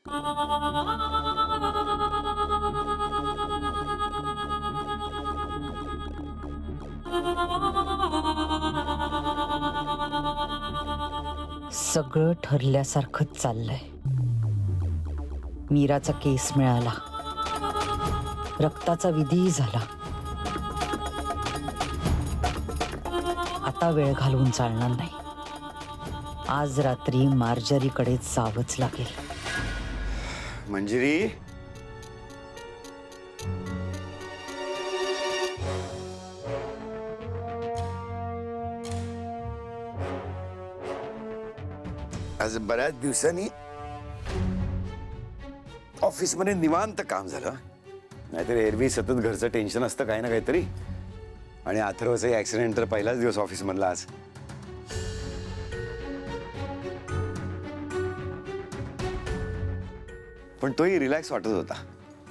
सगळं ठरल्यासारखंच चाललंय. मीराचा केस मिळाला, रक्ताचा विधी झाला. आता वेळ घालवून चालणार नाही. आज रात्री मार्जरीकडे जावंच लागेल. मंजिरी, आज बऱ्याच दिवसांनी ऑफिसमध्ये निवांत काम झालं. नाहीतर एरवी सतत घरचं टेन्शन असतं काही ना काहीतरी. आणि अथर्वचा ऍक्सिडेंट तर पहिलाच दिवस ऑफिस मधला आज. पण तोही रिलॅक्स वाटत होता.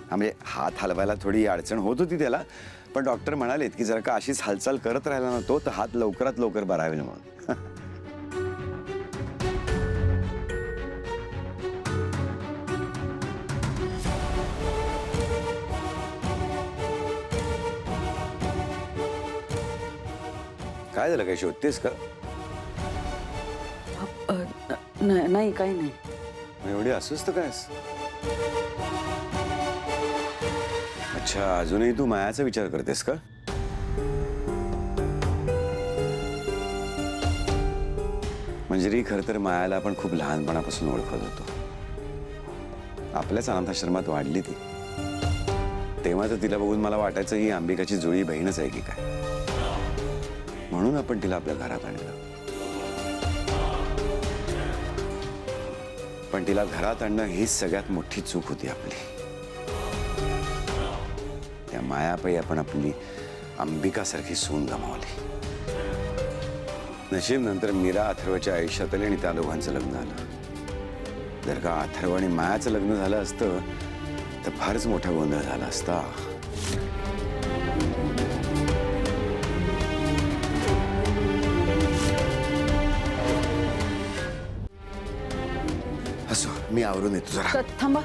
म्हणजे हात हलवायला थोडी अडचण होत होती त्याला, पण डॉक्टर म्हणालेत की जर का अशीच हालचाल करत राहिला ना तो, तर हात लवकरात लवकर बरा होईल म्हणून. काय झालं, काय शोधतेस का? नाही, काही नाही. एवढी अस्वस्थ कायस? अच्छा, अजूनही तू मायाचा विचार करतेस का? मंजिरी, खरं तर मायाला आपण खूप लहानपणापासून ओळखत होतो. आपल्याच अनाथाश्रमात वाढली ती. तेव्हा तर तिला बघून मला वाटायचं ही अंबिकाची जुळी बहीणच आहे की काय. म्हणून आपण तिला आपल्या घरात आणलं. पण तिला घरात आणणं हीच सगळ्यात मोठी चूक होती आपली. त्या मायापायी आपण आपली अंबिकासारखी सून गमावली. नशीब नंतर मीरा अथर्वच्या आयुष्यात आली आणि त्या दोघांचं लग्न झालं. जर का अथर्व आणि मायाचं लग्न झालं असतं तर फारच मोठा गोंधळ झाला असता. असो, मी आवरून येतो जरा. थांबा.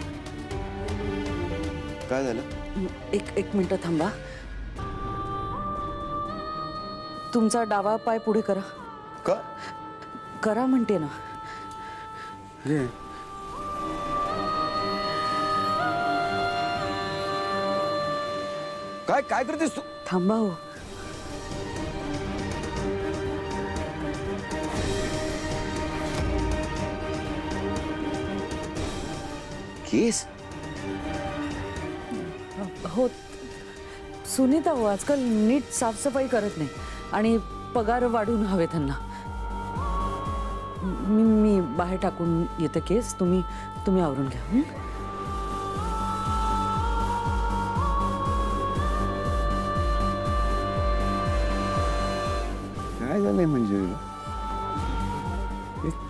काय झालं? एक मिनिट थांबा. तुमचा डावा पाय पुढे करा. का? करा म्हणते ना. काय काय करतेस तू? थांबा हो. केस? हो, सुनीता हो आजकाल नीट साफसफाई करत नाही आणि पगार वाढून हवे त्यांना. मी बाहेर टाकून येते केस. तुम्ही आवरून घ्या. काय झालंय म्हणजे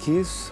केस?